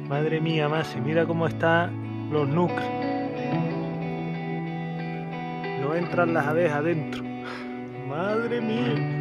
Madre mía, Masi, mira cómo están los núcleos. No entran las abejas adentro. Madre mía.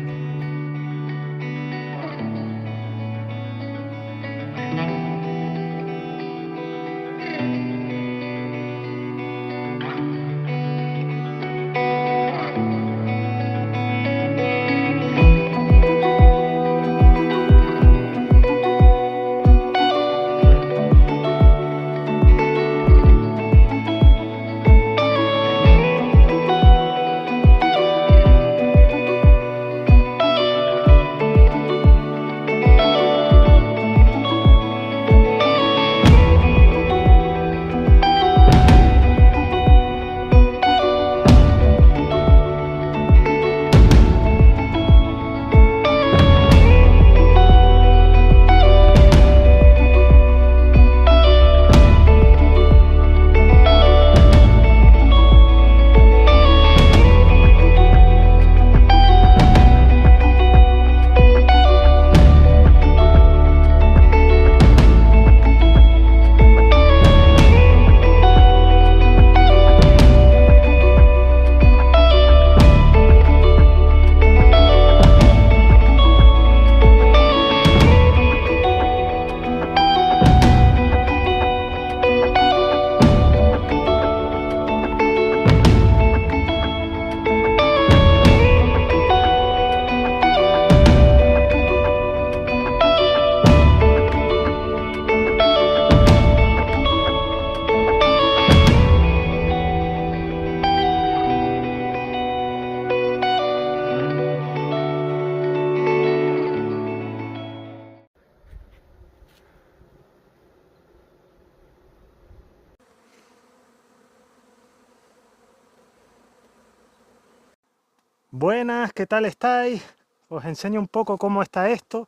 Buenas, ¿qué tal estáis? Os enseño un poco cómo está esto.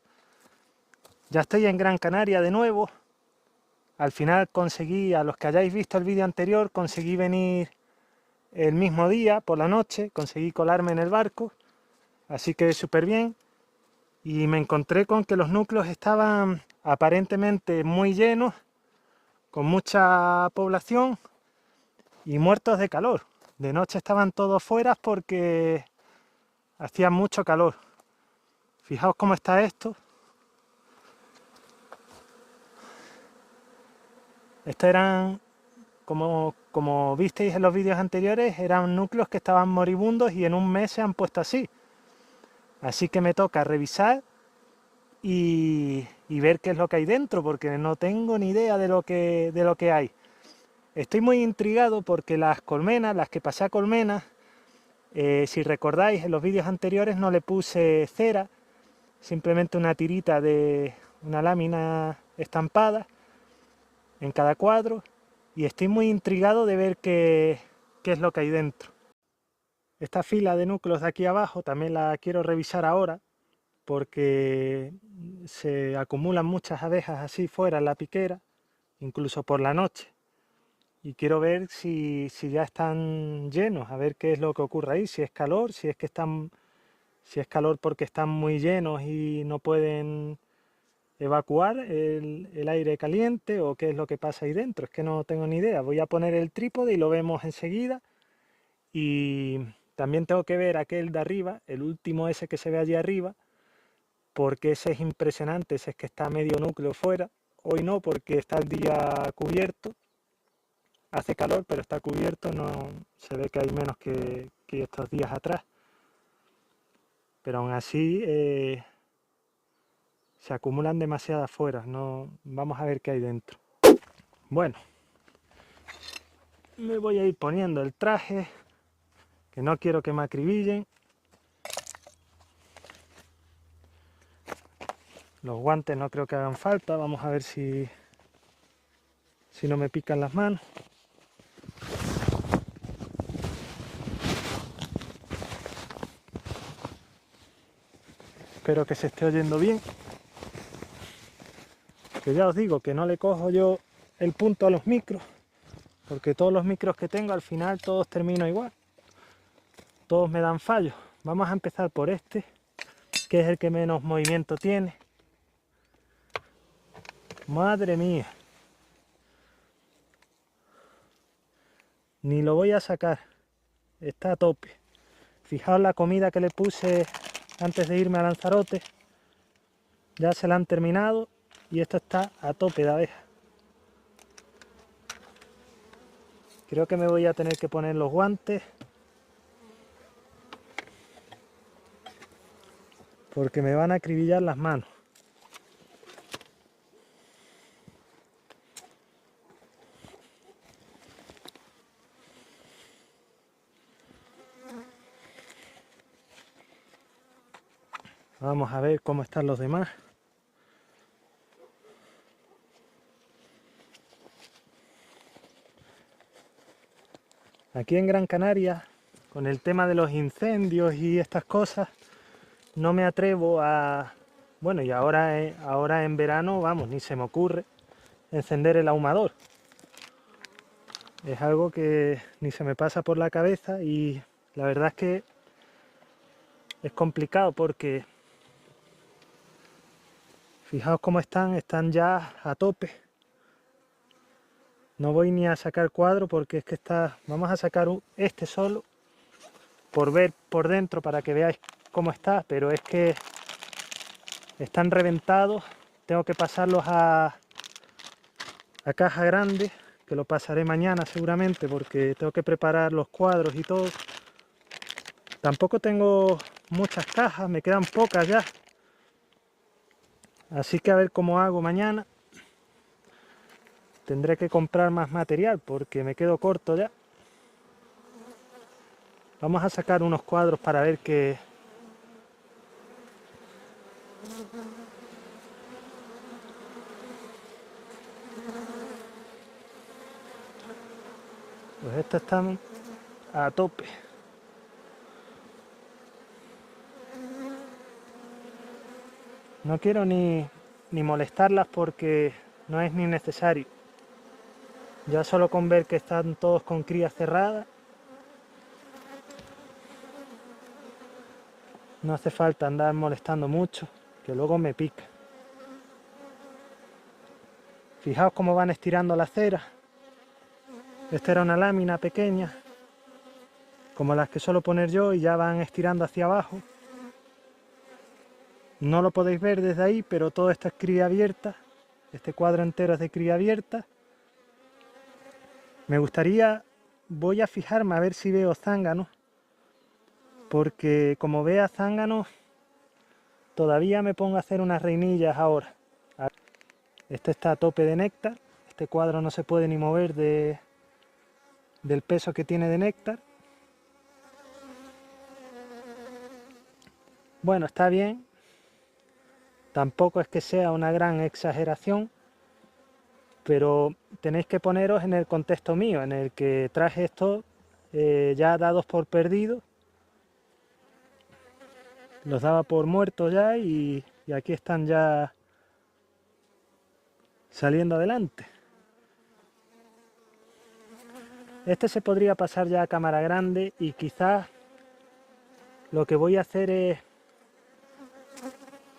Ya estoy en Gran Canaria de nuevo. Al final conseguí, a los que hayáis visto el vídeo anterior, conseguí venir el mismo día, por la noche, conseguí colarme en el barco, así que súper bien. Y me encontré con que los núcleos estaban aparentemente muy llenos, con mucha población y muertos de calor. De noche estaban todos fuera porque hacía mucho calor. Fijaos cómo está esto. Estos eran, como visteis en los vídeos anteriores, eran núcleos que estaban moribundos y en un mes se han puesto así. Así que me toca revisar y ver qué es lo que hay dentro, porque no tengo ni idea de lo que hay. Estoy muy intrigado porque las colmenas, las que pasé a colmenas, si recordáis, en los vídeos anteriores no le puse cera, simplemente una tirita de una lámina estampada en cada cuadro, y estoy muy intrigado de ver qué es lo que hay dentro. Esta fila de núcleos de aquí abajo también la quiero revisar ahora, porque se acumulan muchas abejas así fuera en la piquera, incluso por la noche. Y quiero ver si ya están llenos, a ver qué es lo que ocurre ahí, si es calor, si es calor porque están muy llenos y no pueden evacuar el aire caliente, o qué es lo que pasa ahí dentro. Es que no tengo ni idea. Voy a poner el trípode y lo vemos enseguida. Y también tengo que ver aquel de arriba, el último ese que se ve allí arriba, porque ese es impresionante, ese es que está medio núcleo fuera. Hoy no, porque está el día cubierto. Hace calor, pero está cubierto, no se ve que hay menos que estos días atrás. Pero aún así se acumulan demasiadas fuera. No, vamos a ver qué hay dentro. Bueno, me voy a ir poniendo el traje, que no quiero que me acribillen. Los guantes no creo que hagan falta. Vamos a ver si no me pican las manos. Espero que se esté oyendo bien. Que ya os digo que no le cojo yo el punto a los micros, porque todos los micros que tengo al final todos termino igual. Todos me dan fallos. Vamos a empezar por este, que es el que menos movimiento tiene. Madre mía. Ni lo voy a sacar. Está a tope. Fijaos la comida que le puse antes de irme a Lanzarote. Ya se la han terminado y esto está a tope de abejas. Creo que me voy a tener que poner los guantes porque me van a acribillar las manos. Vamos a ver cómo están los demás. Aquí en Gran Canaria, con el tema de los incendios y estas cosas, no me atrevo a... Bueno, y ahora en verano, vamos, ni se me ocurre encender el ahumador. Es algo que ni se me pasa por la cabeza y la verdad es que es complicado porque fijaos cómo están ya a tope. No voy ni a sacar cuadro porque es que está... Vamos a sacar este solo por ver por dentro para que veáis cómo está, pero es que están reventados. Tengo que pasarlos a caja grande, que lo pasaré mañana seguramente porque tengo que preparar los cuadros y todo. Tampoco tengo muchas cajas, me quedan pocas ya. Así que a ver cómo hago mañana. Tendré que comprar más material porque me quedo corto ya. Vamos a sacar unos cuadros para ver qué... Pues estos están a tope. No quiero ni molestarlas porque no es ni necesario. Ya solo con ver que están todos con crías cerradas, no hace falta andar molestando mucho, que luego me pica. Fijaos cómo van estirando la cera. Esta era una lámina pequeña, como las que suelo poner yo, y ya van estirando hacia abajo. No lo podéis ver desde ahí, pero todo esto es cría abierta. Este cuadro entero es de cría abierta. Me gustaría, voy a fijarme a ver si veo zánganos, porque como vea zánganos, todavía me pongo a hacer unas reinillas ahora. Este está a tope de néctar, este cuadro no se puede ni mover del peso que tiene de néctar. Bueno, está bien, tampoco es que sea una gran exageración, pero tenéis que poneros en el contexto mío, en el que traje esto ya dados por perdidos. Los daba por muertos ya y aquí están ya saliendo adelante. Este se podría pasar ya a cámara grande y quizás lo que voy a hacer es,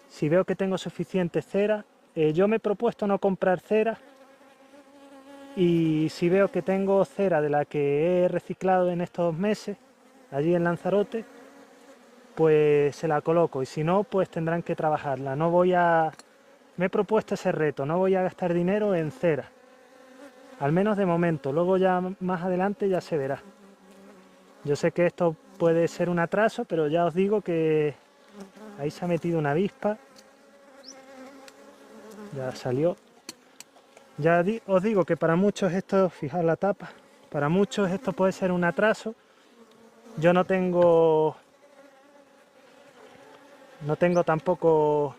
si veo que tengo suficiente cera, yo me he propuesto no comprar cera y si veo que tengo cera de la que he reciclado en estos meses, allí en Lanzarote, pues se la coloco y si no, pues tendrán que trabajarla. No voy a... Me he propuesto ese reto, no voy a gastar dinero en cera. Al menos de momento, luego ya más adelante ya se verá. Yo sé que esto puede ser un atraso, pero ya os digo que ahí se ha metido una avispa. Ya salió. Ya os digo que para muchos esto, fijaos la tapa, para muchos esto puede ser un atraso. Yo no tengo tampoco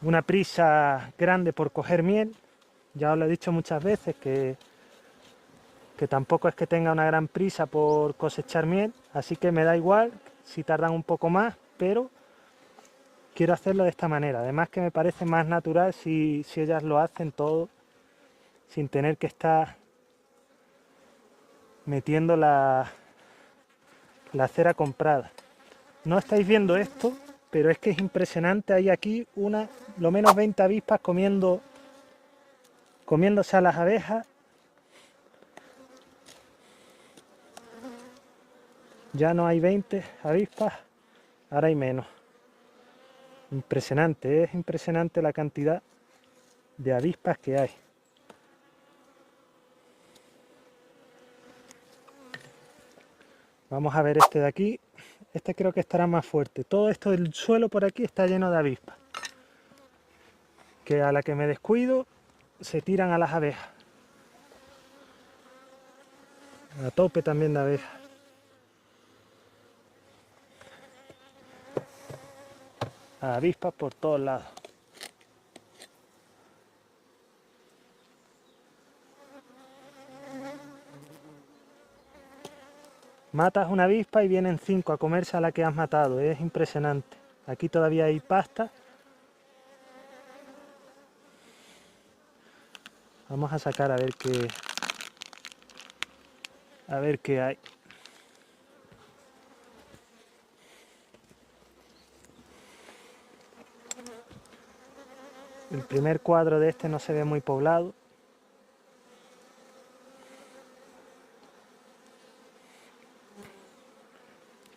una prisa grande por coger miel. Ya os lo he dicho muchas veces que tampoco es que tenga una gran prisa por cosechar miel, así que me da igual si tardan un poco más, pero quiero hacerlo de esta manera. Además que me parece más natural si ellas lo hacen todo sin tener que estar metiendo la cera comprada. No estáis viendo esto, pero es que es impresionante. Hay aquí lo menos 20 avispas comiendo comiéndose a las abejas. Ya no hay 20 avispas, ahora hay menos. Impresionante, es impresionante la cantidad de avispas que hay. Vamos a ver este de aquí. Este creo que estará más fuerte. Todo esto del suelo por aquí está lleno de avispas, que a la que me descuido se tiran a las abejas. A tope también de abejas. Avispas por todos lados. Matas una avispa y vienen 5 a comerse a la que has matado. Es impresionante. Aquí todavía hay pasta. Vamos a sacar a ver qué hay. El primer cuadro de este no se ve muy poblado.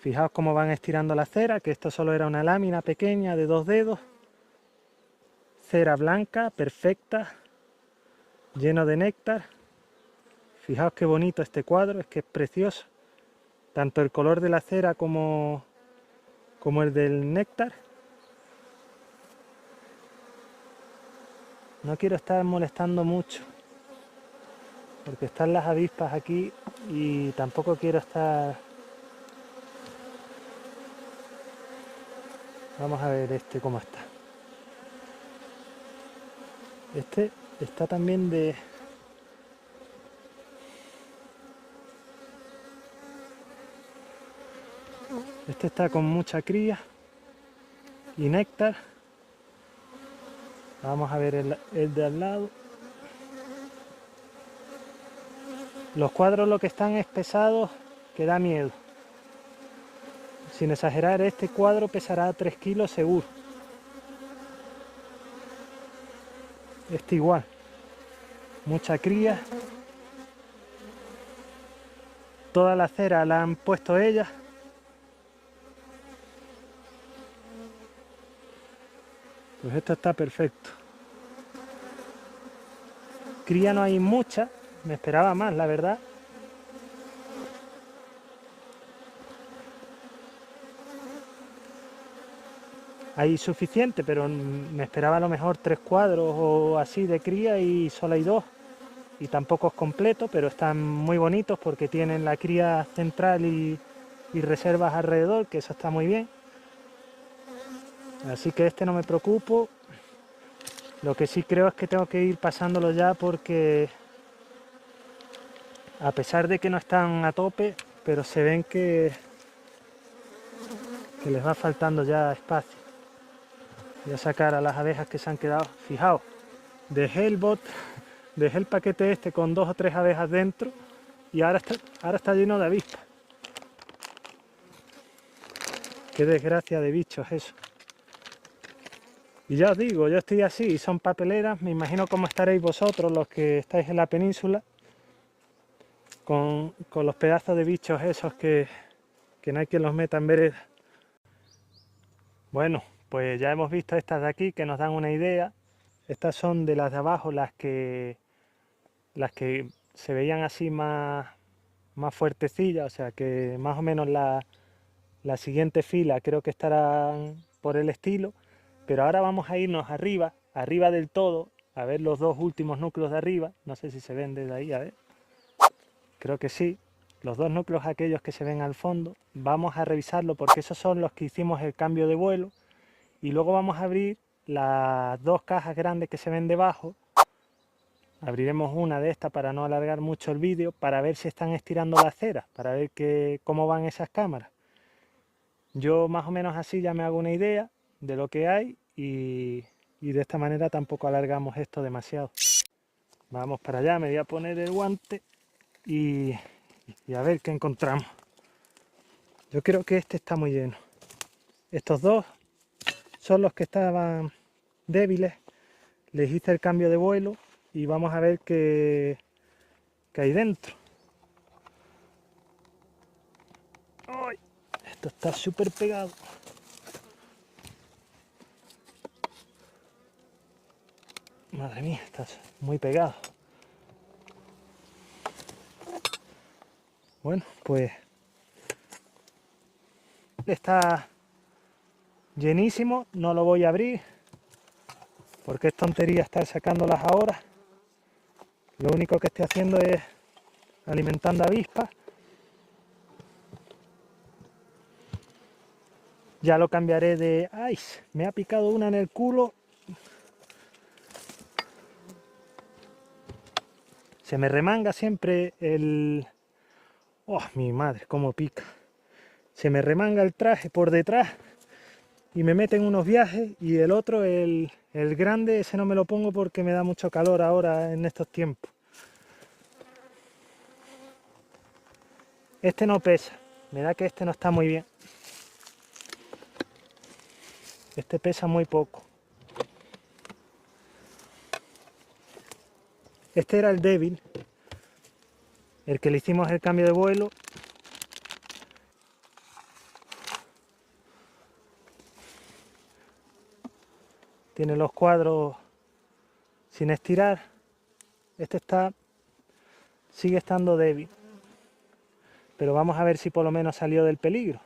Fijaos cómo van estirando la cera, que esto solo era una lámina pequeña de 2 dedos. Cera blanca, perfecta, lleno de néctar. Fijaos qué bonito este cuadro, es que es precioso. Tanto el color de la cera como el del néctar. No quiero estar molestando mucho, porque están las avispas aquí y tampoco quiero estar... Vamos a ver este cómo está. Este está también de... Este está con mucha cría y néctar. Vamos a ver el de al lado. Los cuadros lo que están es pesados, que da miedo. Sin exagerar, este cuadro pesará 3 kilos seguro. Este igual. Mucha cría. Toda la cera la han puesto ellas. Pues esto está perfecto. Cría no hay mucha, me esperaba más, la verdad. Hay suficiente, pero me esperaba a lo mejor 3 cuadros o así de cría y solo hay 2. Y tampoco es completo, pero están muy bonitos porque tienen la cría central y reservas alrededor, que eso está muy bien. Así que este no me preocupo. Lo que sí creo es que tengo que ir pasándolo ya porque a pesar de que no están a tope, pero se ven que les va faltando ya espacio. Voy a sacar a las abejas que se han quedado. Fijaos, dejé el paquete este con 2 o 3 abejas dentro y ahora está lleno de avispas. Qué desgracia de bichos eso. Y ya os digo, yo estoy así, son papeleras, me imagino cómo estaréis vosotros los que estáis en la península, con los pedazos de bichos esos que no hay quien los meta en vereda. Bueno, pues ya hemos visto estas de aquí que nos dan una idea. Estas son de las de abajo, las que se veían así más fuertecillas, o sea que más o menos la siguiente fila creo que estarán por el estilo. Pero ahora vamos a irnos arriba del todo, a ver los 2 últimos núcleos de arriba. No sé si se ven desde ahí, a ver. Creo que sí. Los 2 núcleos aquellos que se ven al fondo. Vamos a revisarlo porque esos son los que hicimos el cambio de vuelo. Y luego vamos a abrir las 2 cajas grandes que se ven debajo. Abriremos una de estas para no alargar mucho el vídeo, para ver si están estirando la cera, para ver cómo van esas cámaras. Yo más o menos así ya me hago una idea de lo que hay y de esta manera tampoco alargamos esto demasiado. Vamos para allá, me voy a poner el guante y a ver qué encontramos. Yo creo que este está muy lleno. Estos 2 son los que estaban débiles. Les hice el cambio de vuelo y vamos a ver qué hay dentro. ¡Ay! Esto está súper pegado. Madre mía, está muy pegado. Bueno, pues está llenísimo, no lo voy a abrir porque es tontería estar sacándolas ahora. Lo único que estoy haciendo es alimentando avispas. Ya lo cambiaré de... ¡Ay! Me ha picado una en el culo. Se me remanga siempre el... ¡Oh, mi madre! ¡Cómo pica! Se me remanga el traje por detrás y me meten unos viajes, y el otro, el grande, ese no me lo pongo porque me da mucho calor ahora en estos tiempos. Este no pesa, me da que este no está muy bien. Este pesa muy poco. Este era el débil, el que le hicimos el cambio de vuelo. Tiene los cuadros sin estirar. Este sigue estando débil. Pero vamos a ver si por lo menos salió del peligro.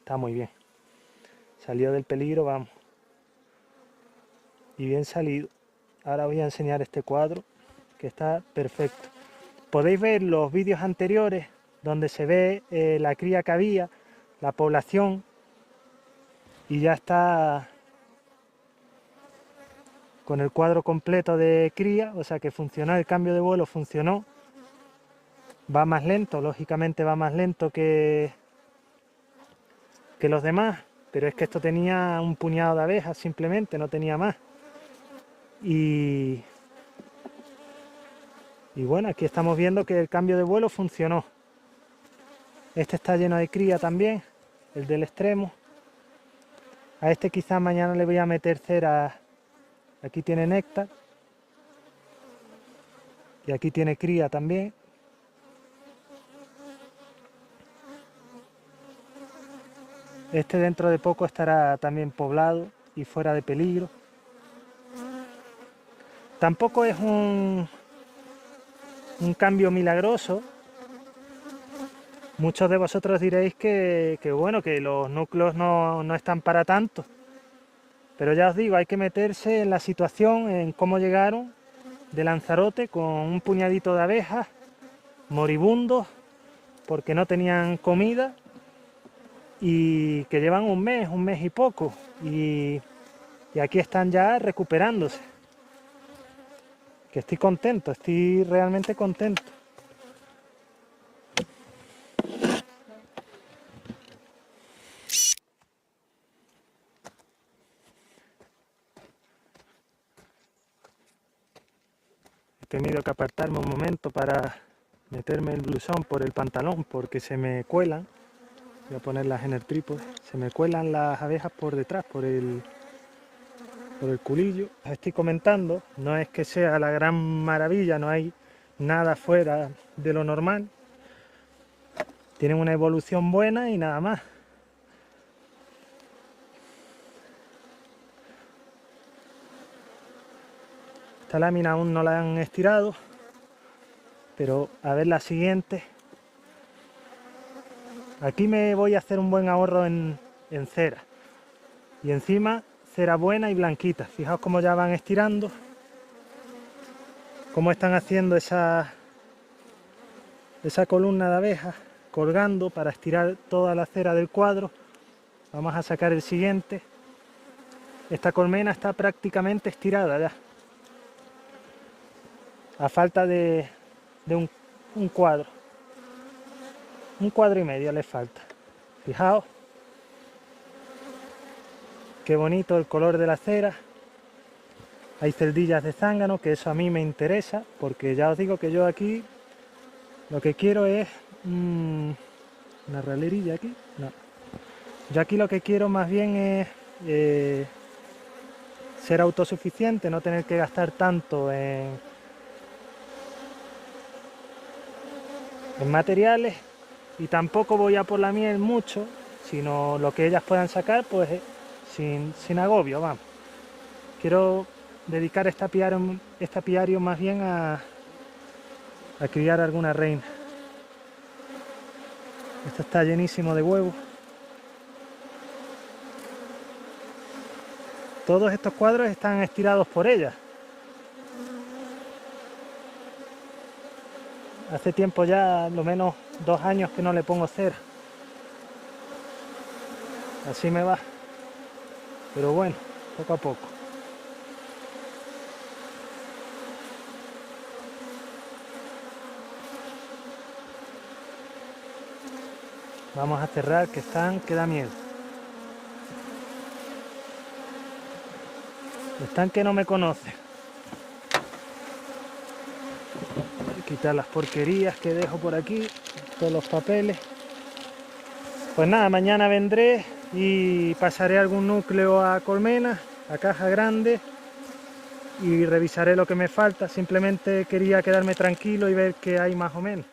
Está muy bien. Salió del peligro, vamos. Y bien salido. Ahora voy a enseñar este cuadro, que está perfecto. Podéis ver los vídeos anteriores donde se ve la cría que había, la población, y ya está con el cuadro completo de cría, o sea que funcionó, el cambio de vuelo funcionó. Va más lento, lógicamente va más lento que los demás, pero es que esto tenía un puñado de abejas simplemente, no tenía más. Y bueno, aquí estamos viendo que el cambio de vuelo funcionó. Este está lleno de cría también, el del extremo. A este quizás mañana le voy a meter cera. Aquí tiene néctar. Y aquí tiene cría también. Este dentro de poco estará también poblado y fuera de peligro. Tampoco es un cambio milagroso. Muchos de vosotros diréis que bueno, que los núcleos no están para tanto. Pero ya os digo, hay que meterse en la situación, en cómo llegaron de Lanzarote con un puñadito de abejas, moribundos, porque no tenían comida, y que llevan un mes y poco, y aquí están ya recuperándose. Que estoy contento, estoy realmente contento. He tenido que apartarme un momento para meterme el blusón por el pantalón porque se me cuelan. Voy a ponerlas en el trípode. Se me cuelan las abejas por detrás, por el culillo. Las estoy comentando, no es que sea la gran maravilla, no hay nada fuera de lo normal. Tienen una evolución buena y nada más. Esta lámina aún no la han estirado, pero a ver la siguiente. Aquí me voy a hacer un buen ahorro en cera. Y encima cera buena y blanquita. Fijaos cómo ya van estirando. Cómo están haciendo esa columna de abejas colgando para estirar toda la cera del cuadro. Vamos a sacar el siguiente. Esta colmena está prácticamente estirada ya. A falta de un cuadro. Un cuadro y medio le falta. Fijaos. Qué bonito el color de la cera. Hay celdillas de zángano, que eso a mí me interesa, porque ya os digo que yo aquí lo que quiero es una ralerilla aquí. No. Yo aquí lo que quiero más bien es ser autosuficiente, no tener que gastar tanto en materiales, y tampoco voy a por la miel mucho, sino lo que ellas puedan sacar, pues sin agobio, vamos. Quiero dedicar este apiario más bien a criar alguna reina. Esto está llenísimo de huevos. Todos estos cuadros están estirados por ellas. Hace tiempo ya, lo menos 2 años que no le pongo cera. Así me va. Pero bueno, poco a poco. Vamos a cerrar, que da miedo. Están que no me conocen. Voy a quitar las porquerías que dejo por aquí, todos los papeles. Pues nada, mañana vendré y pasaré algún núcleo a colmena, a caja grande, y revisaré lo que me falta. Simplemente quería quedarme tranquilo y ver qué hay más o menos.